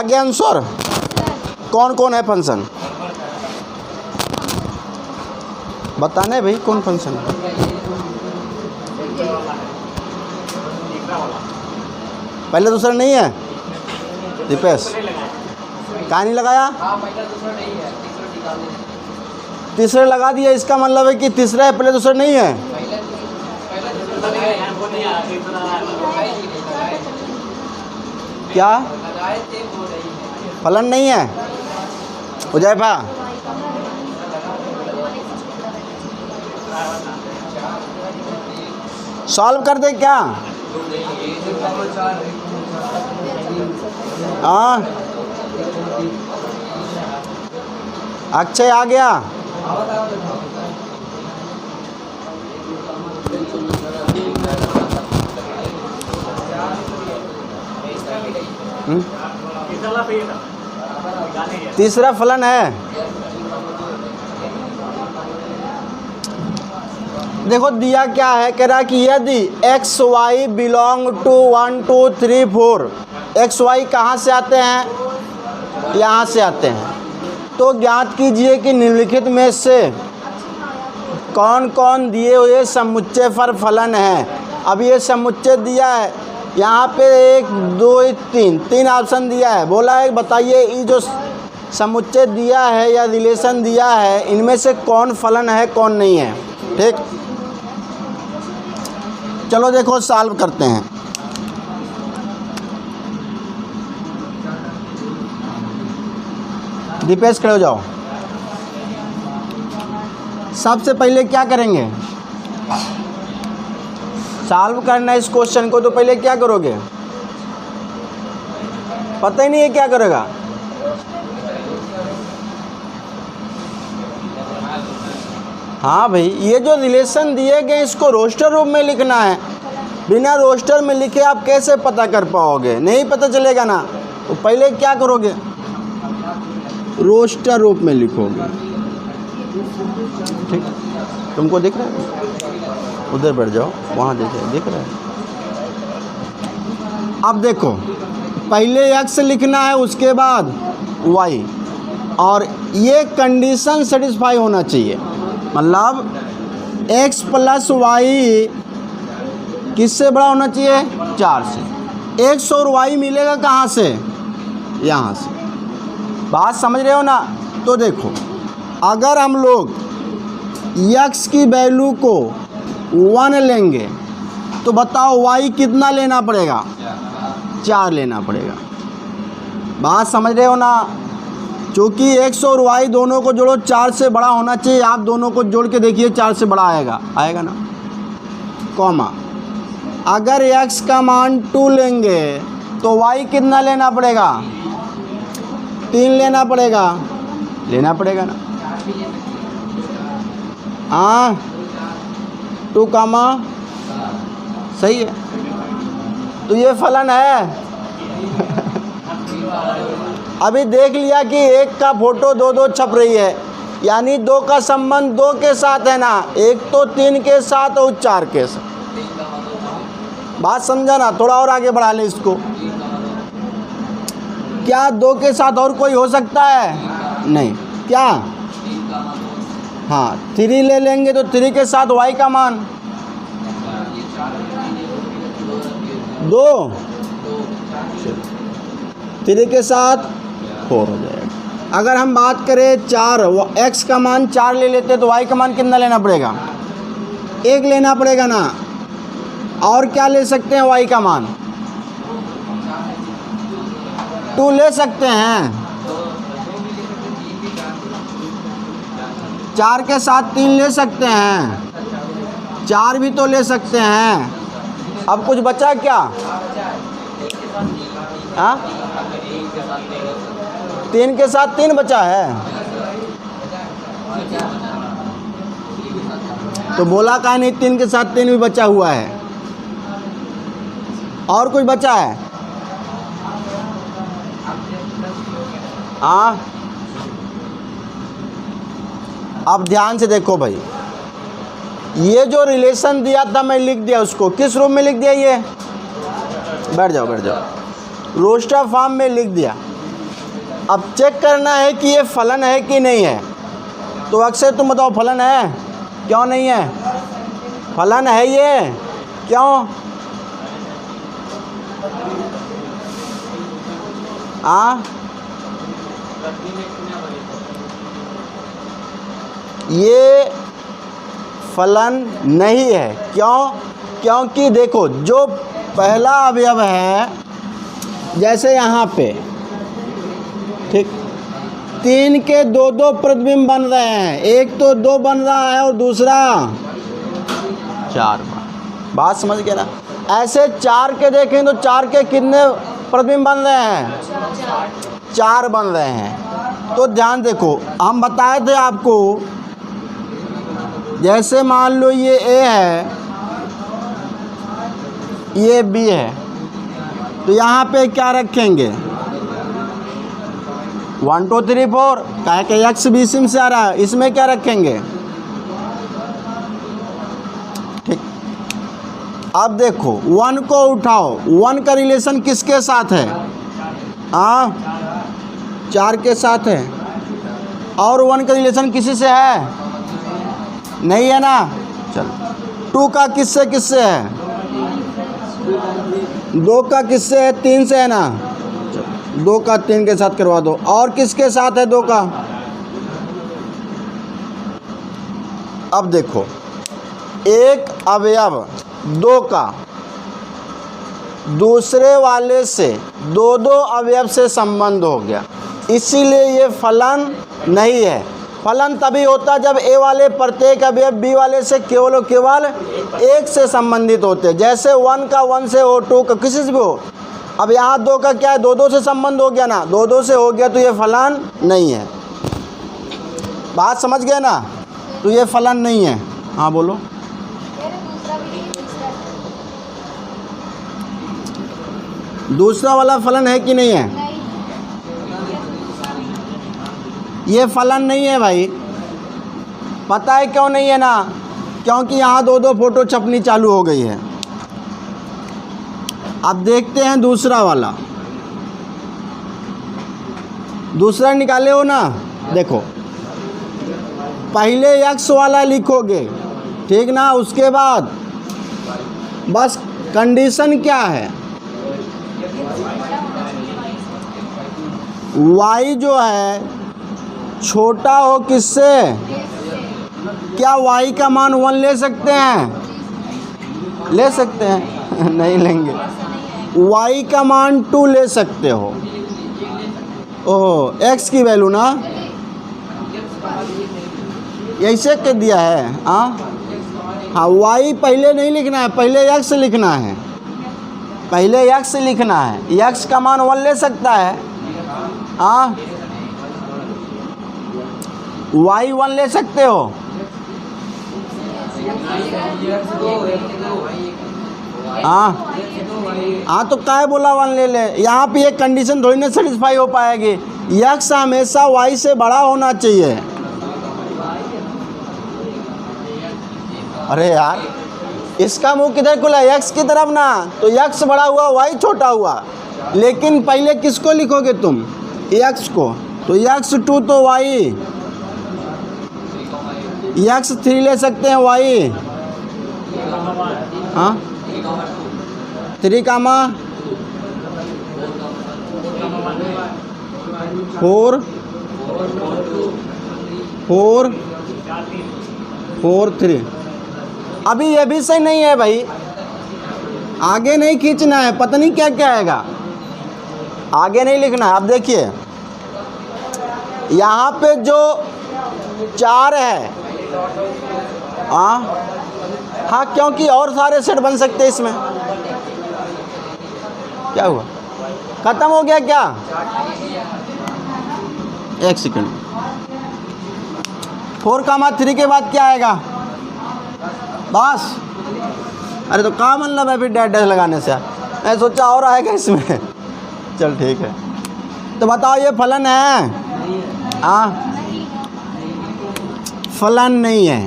आगे आंसर कौन कौन है फंक्शन बताने भाई, कौन फंक्शन है? पहले दूसरा नहीं है दीपेश, कहाँ नहीं लगाया? तीसरे लगा दिया, इसका मतलब है कि तीसरा है, पहले दूसरा नहीं है। क्या फलन नहीं है? हुजैफा सॉल्व कर दे क्या? हाँ अक्षय आ गया। तीसरा फलन है। देखो दिया क्या है, कह रहा है कि यदि X Y belong to 1 2 3 4, X Y कहाँ से आते हैं? यहाँ से आते हैं। तो ज्ञात कीजिए कि निम्नलिखित में से कौन कौन दिए हुए समुच्चय पर फलन है। अब ये समुच्चय दिया है, यहाँ पे 1 2 3 ऑप्शन दिया है। बोला है बताइए ये जो समुच्चय दिया है या रिलेशन दिया है इनमें से कौन फलन है कौन नहीं है। ठीक, चलो देखो सॉल्व करते हैं। दीपेश खड़े हो जाओ। सबसे पहले क्या करेंगे? सॉल्व करना इस क्वेश्चन को, तो पहले क्या करोगे? पता ही नहीं है क्या करेगा। हाँ भाई, ये जो रिलेशन दिए गए इसको रोस्टर रूप में लिखना है। बिना रोस्टर में लिखे आप कैसे पता कर पाओगे? नहीं पता चलेगा ना। तो पहले क्या करोगे? रोस्टर रूप में लिखोगे। ठीक, तुमको दिख रहा है? उधर बैठ जाओ, वहाँ दिख रहा है। अब देखो पहले एक्स लिखना है, उसके बाद वाई, और ये कंडीशन सेटिस्फाई होना चाहिए। मतलब x प्लस वाई किससे बड़ा होना चाहिए? 4 से। x और y मिलेगा कहाँ से? यहाँ से। बात समझ रहे हो ना? तो देखो अगर हम लोग x की वैल्यू को 1 लेंगे तो बताओ y कितना लेना पड़ेगा? 4 लेना पड़ेगा। बात समझ रहे हो ना? क्योंकि x और y दोनों को जोड़ो 4 से बड़ा होना चाहिए। आप दोनों को जोड़ के देखिए 4 से बड़ा आएगा ना। कॉमा अगर x का मान 2 लेंगे तो y कितना लेना पड़ेगा? 3 लेना पड़ेगा ना। हाँ 2 कामा सही है। तो ये फलन है। अभी देख लिया कि 1 का फोटो 2 छप रही है, यानी 2 का संबंध 2 के साथ है ना। 1 तो 3 के साथ और 4 के साथ। बात समझा ना? थोड़ा और आगे बढ़ा ले इसको। क्या 2 के साथ और कोई हो सकता है? नहीं। क्या? हाँ 3 ले लेंगे तो 3 के साथ y का मान 2, 3 के साथ 4 हो जाएगा। अगर हम बात करें 4, x का मान 4 ले लेते तो y का मान कितना लेना पड़ेगा? 1 लेना पड़ेगा ना। और क्या ले सकते हैं? y का मान 2 ले सकते हैं। 4 के साथ 3 ले सकते हैं। 4 भी तो ले सकते हैं। अब कुछ बचा क्या? हाँ 3 के साथ 3 बचा है। तो बोला का नहीं 3 के साथ 3 भी बचा हुआ है। और कुछ बचा है? हाँ अब ध्यान से देखो भाई, ये जो रिलेशन दिया था मैं लिख दिया उसको। किस रूप में लिख दिया? ये बैठ जाओ रोस्टर फॉर्म में लिख दिया। अब चेक करना है कि ये फलन है कि नहीं है। तो अक्सर तुम बताओ फलन है, क्यों नहीं है? फलन है ये, क्यों? ये फलन नहीं है, क्यों? क्योंकि देखो जो पहला अवयव है, जैसे यहाँ पे ठीक 3 के 2-2 प्रतिबिंब बन रहे हैं, एक तो 2 बन रहा है और दूसरा 4। बात समझ गए ना? ऐसे 4 के देखें तो 4 के कितने प्रतिबिंब बन रहे हैं? 4 बन रहे हैं। तो ध्यान देखो, हम बताए थे आपको, जैसे मान लो ये A है, ये B है, तो यहाँ पे क्या रखेंगे? 1 2 3 4, कहे कि एक्स बीसीम से आ रहा है, इसमें क्या रखेंगे? ठीक। अब देखो 1 को उठाओ, 1 का रिलेशन किसके साथ है? 4 के साथ है। और 1 का रिलेशन किसी से है? नहीं है ना? चलो 2 का किससे किससे है? 2 का किससे है? 3 से है ना? 2 का 3 के साथ करवा दो। और किसके साथ है 2 का? अब देखो एक अवयव 2 का दूसरे वाले से 2-2 अवयव से संबंध हो गया, इसीलिए ये फलन नहीं है। फलन तभी होता जब ए वाले प्रत्येक अवयव बी वाले से केवल और केवल एक से संबंधित होते। जैसे 1 का 1 से हो, 2 का किसी से भी हो। अब यहाँ 2 का क्या है? 2-2 से संबंध हो गया ना, 2-2 से हो गया तो ये फलन नहीं है। बात समझ गए ना? तो ये फलन नहीं है। हाँ बोलो। दूसरा वाला फलन है कि नहीं है? ये फलन नहीं है भाई। पता है क्यों नहीं है ना? क्योंकि यहाँ 2-2 फोटो छपनी चालू हो गई है। अब देखते हैं दूसरा वाला। दूसरा निकाले हो ना? देखो पहले x वाला लिखोगे, ठीक ना? उसके बाद बस कंडीशन क्या है? y जो है छोटा हो किससे? क्या y का मान 1 ले सकते हैं? ले सकते हैं? नहीं लेंगे। y का मान 2 ले सकते हो। ओह x की वैल्यू ना ऐसे कर दिया है। हाँ y पहले नहीं लिखना है, पहले x लिखना है। पहले x लिखना है। x का मान 1 ले सकता है। y 1 ले सकते हो। हाँ तो काय बोला 1 ले ले। यहाँ पे ये कंडीशन थोड़ी ना सेटिस्फाई हो पाएगी। x हमेशा y से बड़ा होना चाहिए। अरे यार इसका मुंह किधर खुला? x की तरफ ना, तो x बड़ा हुआ y छोटा हुआ। लेकिन पहले किसको लिखोगे तुम? x को। तो x2 तो y, x3 ले सकते हैं y। 3 कामा 4 4 4 3। अभी ये भी सही नहीं है भाई, आगे नहीं खींचना है, पता नहीं क्या क्या आएगा, आगे नहीं लिखना है। अब देखिए यहाँ पे जो 4 है, हाँ क्योंकि और सारे सेट बन सकते हैं इसमें। क्या हुआ? खत्म हो गया क्या? एक सेकंड। 4, 3 के बाद क्या आएगा? बस। अरे तो क्या मतलब है फिर डैश डैश लगाने से? मैं सोचा और आएगा इसमें। चल ठीक है। तो बताओ ये फलन है? फलन नहीं है।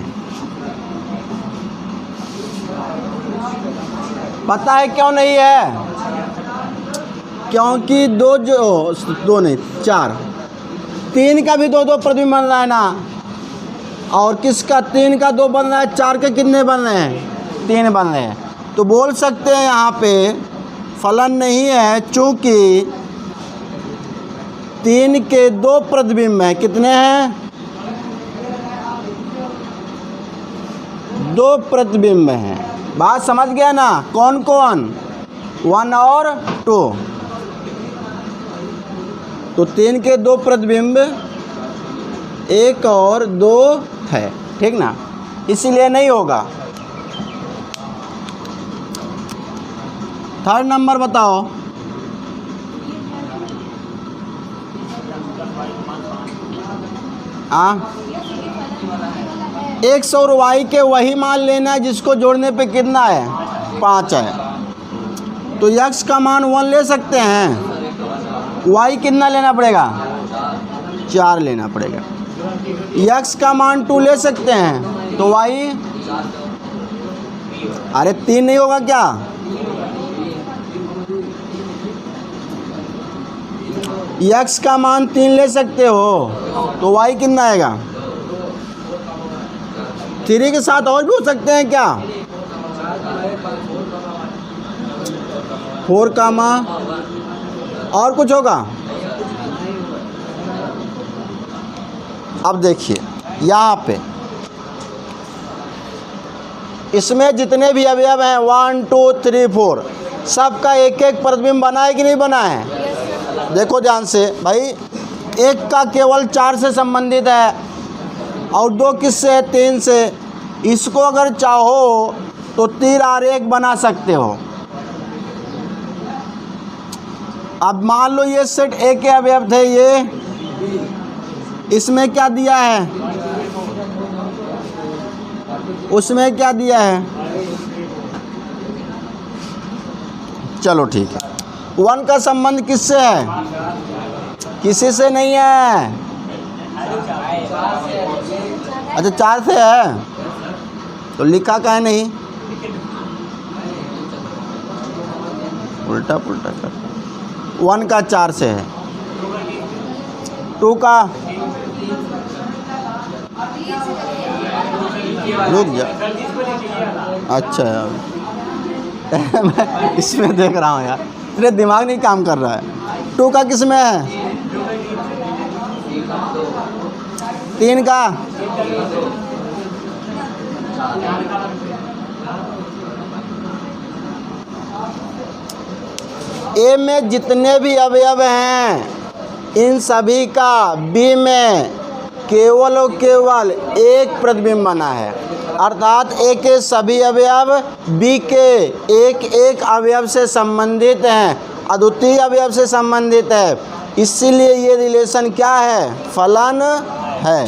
पता है क्यों नहीं है? क्योंकि दो नहीं 4, 3 का भी 2 प्रतिबिंब बन रहा है ना, और किसका 3 का 2 बन रहा है, 4 के कितने बन रहे हैं, 3 बन रहे हैं। तो बोल सकते हैं यहाँ पे फलन नहीं है, चूँकि 3 के 2 प्रतिबिंब हैं, कितने हैं, 2 प्रतिबिंब हैं। बात समझ गया ना, कौन कौन, 1 और 2। तो 3 के 2 प्रतिबिंब 1 और 2 है, ठीक ना, इसीलिए नहीं होगा। 3rd नंबर बताओ। x और y के वही मान लेना है जिसको जोड़ने पे कितना है, 5 है। तो x का मान 1 ले सकते हैं, y कितना लेना पड़ेगा, 4 लेना पड़ेगा। x का मान 2 ले सकते हैं, तो y, अरे 3 नहीं होगा क्या, x का मान 3 ले सकते हो, तो y कितना आएगा, 3 के साथ और भी हो सकते हैं क्या, 4 कामा और कुछ होगा। अब देखिए यहाँ पे इसमें जितने भी अवयव हैं 1 2 3 4 सबका एक एक प्रतिबिंब बना है कि नहीं बना है। देखो ध्यान से भाई, एक का केवल 4 से संबंधित है और 2 किससे, 3 से। इसको अगर चाहो तो तीर आरेख बना सकते हो। अब मान लो ये सेट ए के अवयव थे, ये इसमें क्या दिया है, उसमें क्या दिया है, चलो ठीक है। 1 का संबंध किससे है, किसी से नहीं है, अच्छा 4 से है, तो लिखा काहे नहीं, उल्टा पुल्टा कर। 1 का 4 से है, 2 का, रुक जा, अच्छा यार मैं इसमें देख रहा हूँ यार, तेरे दिमाग नहीं काम कर रहा है। 2 का किस में है, 3 का, ए में जितने भी अवयव हैं इन सभी का बी में केवल और केवल एक प्रतिबिंब बना है, अर्थात ए के सभी अवयव बी के एक एक अवयव से संबंधित हैं, अद्वितीय अवयव से संबंधित है। इसीलिए ये रिलेशन क्या है, फलन है।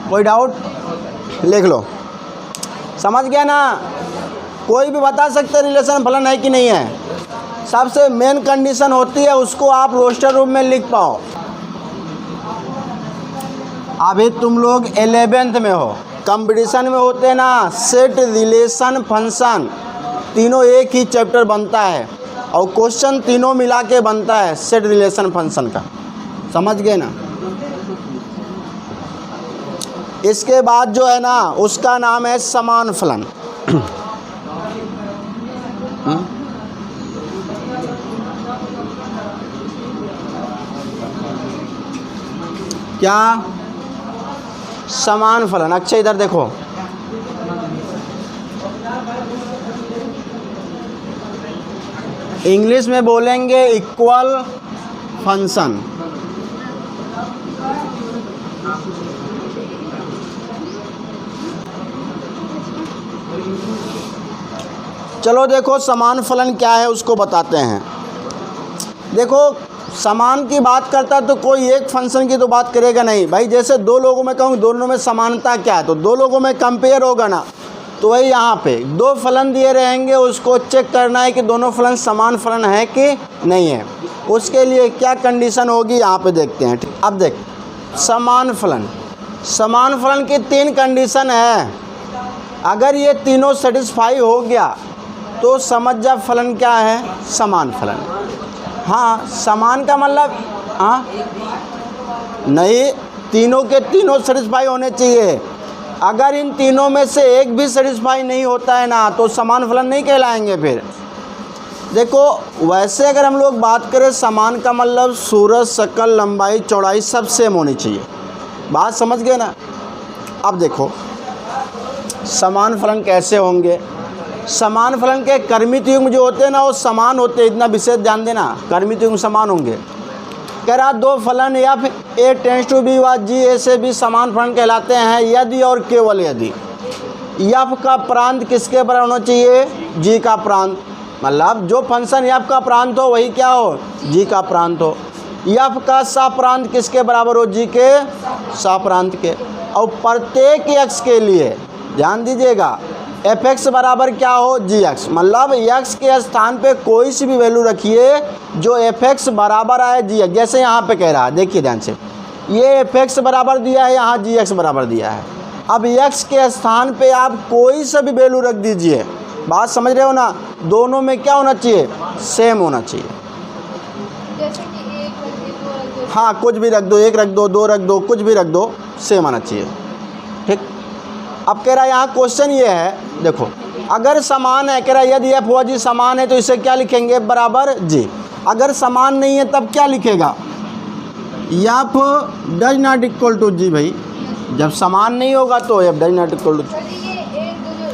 कोई डाउट, लिख लो, समझ गया ना। कोई भी बता सकते रिलेशन फलन है कि नहीं है, सबसे मेन कंडीशन होती है उसको आप रोस्टर रूप में लिख पाओ। अभी तुम लोग 11th में हो, कंपटीशन में होते हैं ना, सेट रिलेशन फंक्शन तीनों एक ही चैप्टर बनता है और क्वेश्चन तीनों मिला के बनता है सेट रिलेशन फंक्शन का, समझ गए ना। इसके बाद जो है ना उसका नाम है समान फलन। क्या, समान फलन। अच्छा इधर देखो, इंग्लिश में बोलेंगे इक्वल फंक्शन। चलो देखो समान फलन क्या है उसको बताते हैं। देखो समान की बात करता है तो कोई एक फंक्शन की तो बात करेगा नहीं भाई। जैसे दो लोगों में कहूँ दोनों में समानता क्या है, तो दो लोगों में कंपेयर होगा ना, तो वही यहाँ पे दो फलन दिए रहेंगे, उसको चेक करना है कि दोनों फलन समान फलन है कि नहीं है। उसके लिए क्या कंडीशन होगी यहाँ पे देखते हैं। अब देख समान फलन की तीन कंडीशन है। अगर ये तीनों सेटिस्फाई हो गया तो समझ जा फलन क्या है, समान फलन। हाँ, समान का मतलब हाँ नहीं, तीनों के तीनों सेटिस्फाई होने चाहिए। अगर इन तीनों में से एक भी सेटिस्फाई नहीं होता है ना तो समान फलन नहीं कहलाएंगे। फिर देखो, वैसे अगर हम लोग बात करें समान का मतलब सूरज, शक्ल, लंबाई, चौड़ाई सब सेम होनी चाहिए। बात समझ गए ना। अब देखो समान फलन कैसे होंगे। समान फलन के कर्मित युग्म जो होते हैं ना वो समान होते हैं, इतना विशेष ध्यान देना। कर्मित युग्म समान होंगे। कह रहा दो फलन या फिर ए टेंस टू बी व जी ए से भी समान फलन कहलाते हैं यदि और केवल यदि यफ का प्रांत किसके बराबर होना चाहिए, जी का प्रांत। मतलब जो फंक्शन यफ का प्रांत हो वही क्या हो, जी का प्रांत हो। यफ का सप्रांत किसके बराबर हो, जी के सप्रांत के। और प्रत्येक एक्स के लिए ध्यान दीजिएगा एफ एक्स बराबर क्या हो, जी एक्स। मतलब एक्स के स्थान पे कोई सी भी वैल्यू रखिए जो एफ एक्स बराबर आए जी एक्स। जैसे यहाँ पे कह रहा है, देखिए ध्यान से, ये एफ एक्स बराबर दिया है, यहाँ जी एक्स बराबर दिया है। अब एक्स के स्थान पे आप कोई सा भी वैल्यू रख दीजिए। बात समझ रहे हो ना। दोनों में क्या होना चाहिए, सेम होना चाहिए। जैसे कि एक रख दो, दो रख दो। हाँ, कुछ भी रख दो, एक रख दो, दो रख दो, कुछ भी रख दो, सेम आना चाहिए। ठीक। अब कह रहा है यहाँ क्वेश्चन ये है, देखो अगर समान है, कह रहा है यदि एफ व जी समान है तो इसे क्या लिखेंगे, एफ बराबर जी। अगर समान नहीं है तब क्या लिखेगा, F does not equal to G. भाई जब समान नहीं होगा तो F does not equal to G. Sir ये एक दो जो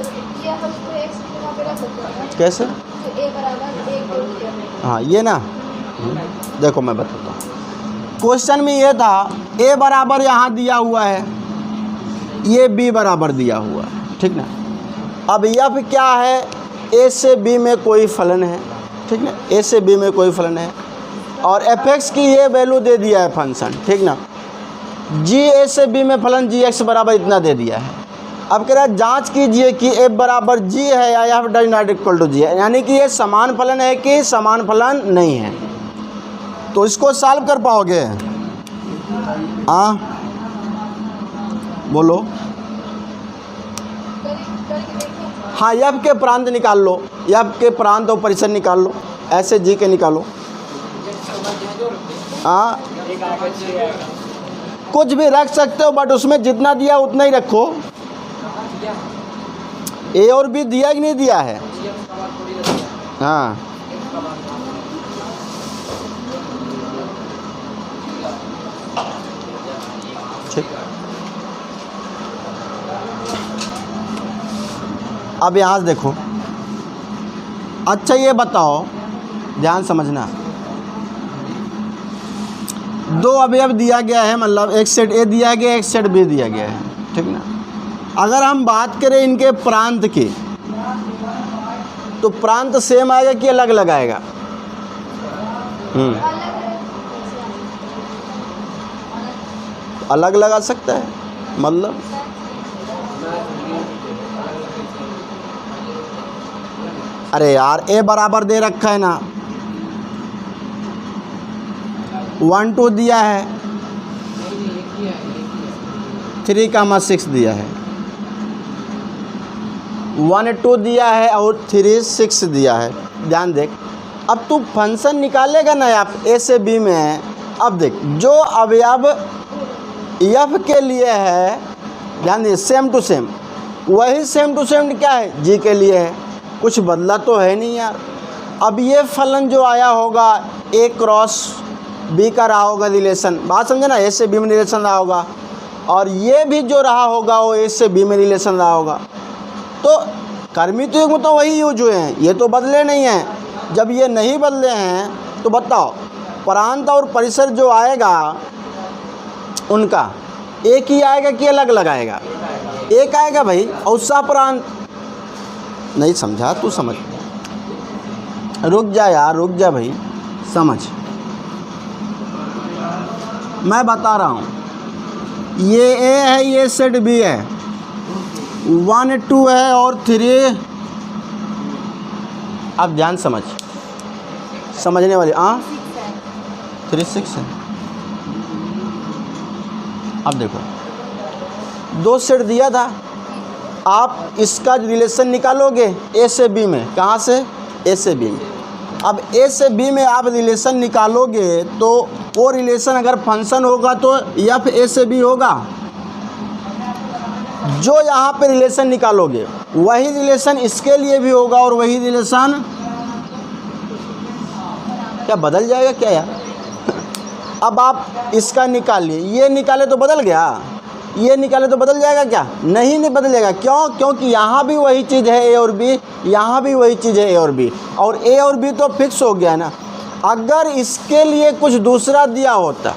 ये हम इसको एक से जगह पे रख सकते हैं। कैसे, तो ए बराबर एक दो दिया। हाँ ये ना, देखो मैं बताता हूँ। क्वेश्चन में ये था ए बराबर यहाँ दिया हुआ है, ये बी बराबर दिया हुआ है, ठीक ना। अब एफ क्या है, ए से बी में कोई फलन है, ठीक ना, ए से बी में कोई फलन है। और एफ एक्स की ये वैल्यू दे दिया है फंक्शन, ठीक ना। जी ए से बी में फलन जी एक्स बराबर इतना दे दिया है। अब कह रहा है जांच कीजिए कि एफ बराबर जी है या F does not equal to G है, यानी कि ये समान फलन है कि समान फलन नहीं है। तो इसको सॉल्व कर पाओगे, हाँ बोलो। हाँ, एफ के प्रांत निकाल लो, एफ के प्रांत और परिसर निकाल लो, ऐसे जी के निकालो। हाँ, कुछ भी रख सकते हो बट उसमें जितना दिया उतना ही रखो। ए और बी दिया कि नहीं दिया है, हाँ ठीक। अब यहाँ से देखो, अच्छा ये बताओ, ध्यान समझना, दो अवयव दिया गया है, मतलब एक सेट ए दिया गया है, एक सेट बी दिया गया है, ठीक ना। अगर हम बात करें इनके प्रांत की तो प्रांत सेम आएगा कि अलग अलग आएगा, अलग अलग आ सकता है। मतलब अरे यार ए बराबर दे रखा है ना, 1 2 दिया है, 3,6 दिया है, 1 2 दिया है और 3 6 दिया है। ध्यान देख, अब तू फंक्शन निकालेगा ना आप ए से बी में। अब देख जो अवयव एफ के लिए है, ध्यान दे, सेम टू सेम, वही सेम टू सेम क्या है, जी के लिए है। कुछ बदला तो है नहीं यार। अब ये फलन जो आया होगा ए क्रॉस बी का रहा होगा रिलेशन, बात समझे ना, ए से बी में रिलेशन रहा होगा, और ये भी जो रहा होगा वो ए से बी में रिलेशन रहा होगा। तो कर्मित युग्म तो वही यूज हुए हैं, ये तो बदले नहीं हैं। जब ये नहीं बदले हैं तो बताओ प्रांत और परिसर जो आएगा उनका एक ही आएगा कि अलग अलग आएगा, एक आएगा भाई। और सप्रांत नहीं समझा, तू समझ, रुक जा यार, रुक जा भाई, समझ, मैं बता रहा हूँ। ये ए है, ये सेट बी है, 1 2 है और 3, अब ध्यान समझ, समझने वाली, हाँ 3 6 है। अब देखो दो सेट दिया था, आप इसका रिलेशन निकालोगे ए से बी में। कहाँ से? ए से बी में। अब ए से बी में आप रिलेशन निकालोगे तो वो रिलेशन अगर फंक्शन होगा तो एफ ए से बी होगा। जो यहाँ पे रिलेशन निकालोगे वही रिलेशन इसके लिए भी होगा और वही रिलेशन क्या बदल जाएगा क्या यार? अब आप इसका निकालिए, ये निकाले तो बदल गया, ये निकाले तो बदल जाएगा क्या? नहीं बदलेगा। क्यों? क्योंकि यहाँ भी वही चीज़ है ए और बी, यहाँ भी वही चीज़ है ए और बी, और ए और बी तो फिक्स हो गया ना। अगर इसके लिए कुछ दूसरा दिया होता,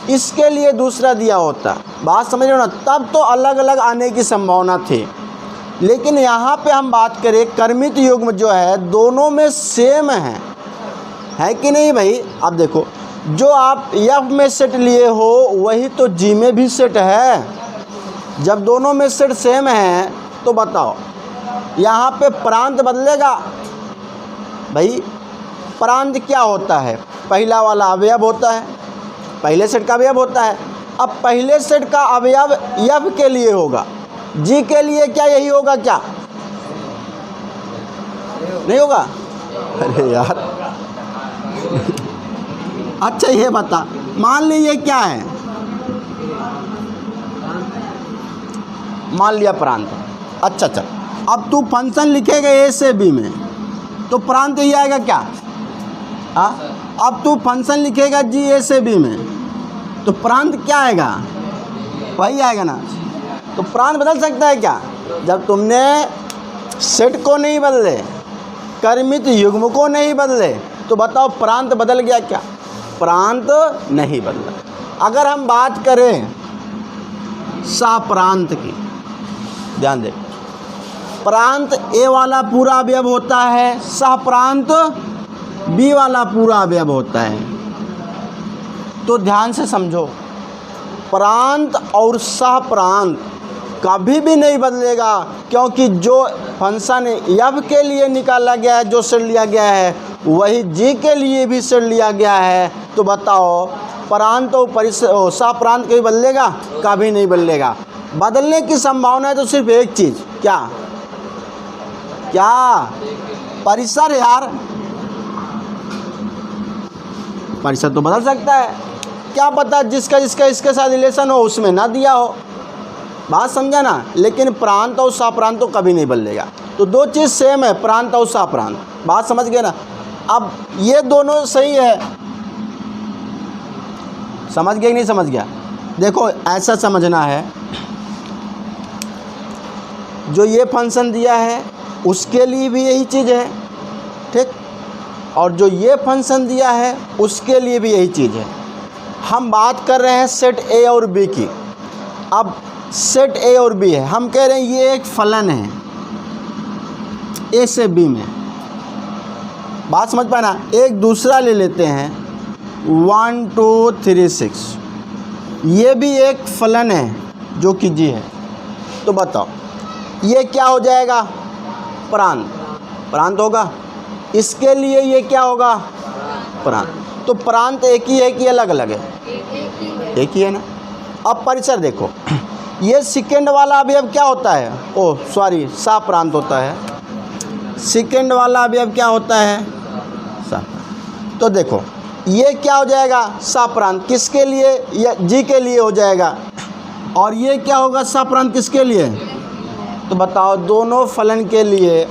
इसके लिए दूसरा दिया होता, बात समझ रहे हो ना, तब तो अलग अलग आने की संभावना थी। लेकिन यहाँ पे हम बात करें कर्मित युग्म जो है दोनों में सेम है कि नहीं भाई? अब देखो, जो आप एफ में सेट लिए हो वही तो जी में भी सेट है। जब दोनों में सेट सेम है तो बताओ यहाँ पे प्रांत बदलेगा? भाई प्रांत क्या होता है? पहला वाला अवयव होता है, पहले सेट का अवयव होता है। अब पहले सेट का अवयव एफ के लिए होगा, जी के लिए क्या यही होगा क्या? नहीं होगा? अरे यार अच्छा ये बता, मान लीजिए क्या है, मान लिया प्रांत। अच्छा, अब तू फंक्शन लिखेगा ए से बी में तो प्रांत ही आएगा क्या? अब तू फंक्शन लिखेगा जी ए से बी में तो प्रांत क्या आएगा? वही आएगा ना। तो प्रांत बदल सकता है क्या? जब तुमने सेट को नहीं बदले, कर्मित युग्म को नहीं बदले, तो बताओ प्रांत बदल गया क्या? प्रांत नहीं बदला। अगर हम बात करें सप्रांत की, ध्यान दे, प्रांत ए वाला पूरा अवयव होता है, सप्रांत बी वाला पूरा अवयव होता है। तो ध्यान से समझो, प्रांत और सप्रांत कभी भी नहीं बदलेगा, क्योंकि जो फंक्शन एफ के लिए निकाला गया है, जो सेट लिया गया है, वही जी के लिए भी सेट लिया गया है। तो बताओ प्रांत और सप्रांत कभी बदलेगा? कभी नहीं बदलेगा। बदलने की संभावना है तो सिर्फ एक चीज़, क्या? परिसर यार, परिसर तो बदल सकता है। क्या पता जिसका इसके साथ रिलेशन हो उसमें ना दिया हो, बात समझा ना। लेकिन प्रांत और सप्रांत तो कभी नहीं बदलेगा। तो दो चीज़ सेम है, प्रांत और सप्रांत, बात समझ गए ना। अब ये दोनों सही है, समझ गया कि नहीं समझ गया? देखो ऐसा समझना है, जो ये फंक्शन दिया है उसके लिए भी यही चीज़ है, ठीक, और जो ये फंक्शन दिया है उसके लिए भी यही चीज़ है। हम बात कर रहे हैं सेट ए और बी की। अब सेट ए और बी है, हम कह रहे हैं ये एक फलन है ए से बी में, बात समझ पाए ना। एक दूसरा ले लेते हैं 1 2 3 6, ये भी एक फलन है जो कि जी है। तो बताओ ये क्या हो जाएगा? प्रांत होगा। इसके लिए ये क्या होगा? प्रांत। तो प्रांत एक ही है कि अलग अलग है? एक ही है ना। अब परिसर देखो, ये सेकेंड वाला अवयव क्या होता है? सप्रांत होता है। सेकेंड वाला अवयव क्या होता है? तो देखो ये क्या हो जाएगा? सप्रांत। किसके लिए? ये जी के लिए हो जाएगा। और ये क्या होगा? सप्रांत किसके लिए? तो बताओ दोनों फलन के लिए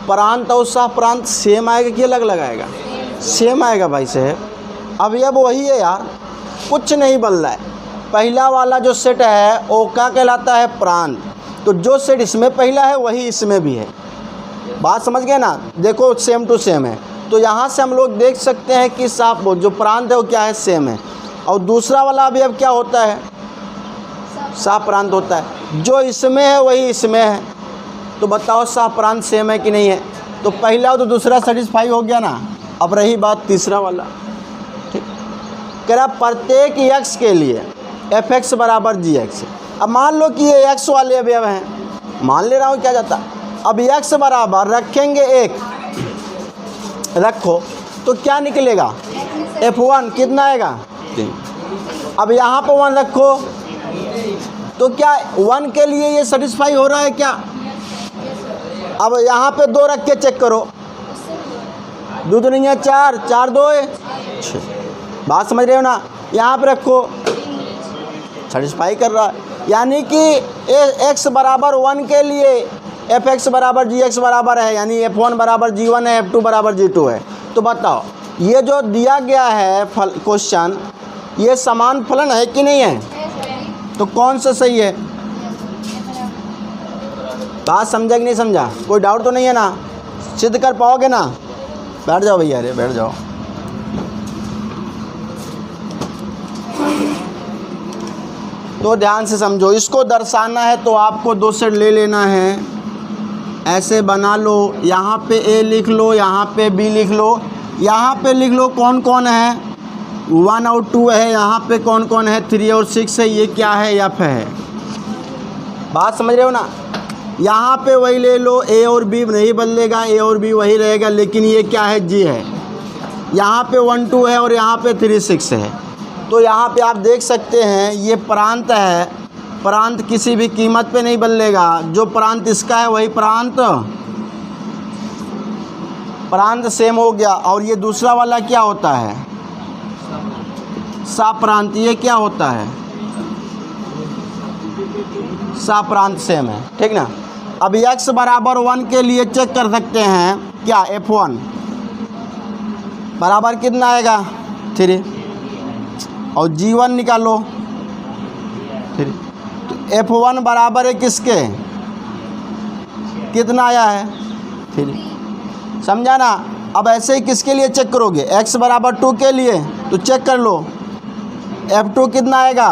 प्रांत और सप्रांत सेम आएगा कि अलग अलग आएगा? सेम आएगा भाई साहब। अब ये वही है यार, कुछ नहीं बदल रहा है। पहला वाला जो सेट है वो क्या कहलाता है? प्रांत। तो जो सेट इसमें पहला है वही इसमें भी है, बात समझ गए ना। देखो सेम टू सेम है। तो यहाँ से हम लोग देख सकते हैं कि जो प्रांत है वो क्या है? सेम है। और दूसरा वाला अवयव क्या होता है? सप्रांत होता है। जो इसमें है वही इसमें है। तो बताओ सप्रांत सेम है कि नहीं है? तो पहला तो दूसरा सेटिस्फाई हो गया ना। अब रही बात तीसरा वाला, ठीक, कह रहा प्रत्येक एक्स के लिए एफ एक्स बराबर जी एक्स। अब मान लो कि ये एक्स वाले अवयव हैं, मान ले रहा हूँ, क्या जाता। अब एक्स बराबर रखेंगे एक, रखो तो क्या निकलेगा? F1 कितना आएगा? 3। अब यहाँ पर 1 रखो, तो क्या 1 के लिए ये सेटिस्फाई हो रहा है क्या? अब यहाँ पे 2 रख के चेक करो, 2 तो नहीं है 4, 4 2 है 6। बात समझ रहे हो ना? यहाँ पे रखो, सेटिस्फाई कर रहा है। यानी कि x बराबर 1 के लिए f(x) बराबर gx बराबर है, यानी f1 बराबर g1 है, f2 बराबर g2 है। तो बताओ ये जो दिया गया है क्वेश्चन, ये समान फलन है कि नहीं है? तो कौन सा सही है? बात समझा कि नहीं समझा? कोई डाउट तो नहीं है ना? सिद्ध कर पाओगे ना? बैठ जाओ भैया, अरे बैठ जाओ। तो ध्यान से समझो, इसको दर्शाना है तो आपको 2 सेट ले लेना है, ऐसे बना लो। यहाँ पे a लिख लो, यहाँ पे b लिख लो, यहाँ पे लिख लो कौन कौन है, 1 और 2 है, यहाँ पे कौन कौन है, 3 और 6 है, ये क्या है, f है। बात समझ रहे हो ना? यहाँ पे वही ले लो, a और b नहीं बदलेगा, a और b वही रहेगा, लेकिन ये क्या है, g है। यहाँ पे 1 2 है और यहाँ पे 3 6 है। तो यहाँ पे आप देख सकते हैं ये प्रांत है, प्रांत किसी भी कीमत पे नहीं बदलेगा, जो प्रांत इसका है वही प्रांत सेम हो गया। और ये दूसरा वाला क्या होता है, साप्रांत, ये क्या होता है, साप्रांत सेम है, ठीक ना। अब x बराबर 1 के लिए चेक कर सकते हैं क्या, f1 बराबर कितना आएगा, 3, और g1 निकालो 3। तो f1 बराबर है किसके, कितना आया है, 3। समझा ना? अब ऐसे ही किसके लिए चेक करोगे, x बराबर 2 के लिए, तो चेक कर लो f2 कितना आएगा,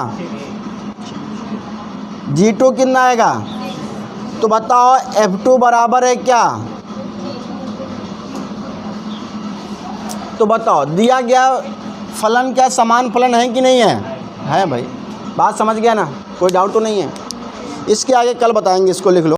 g2 कितना आएगा। तो बताओ f2 बराबर है क्या? तो बताओ दिया गया फलन क्या समान फलन है कि नहीं है? है भाई। बात समझ गया ना? कोई डाउट तो नहीं है? इसके आगे कल बताएंगे, इसको लिख लो।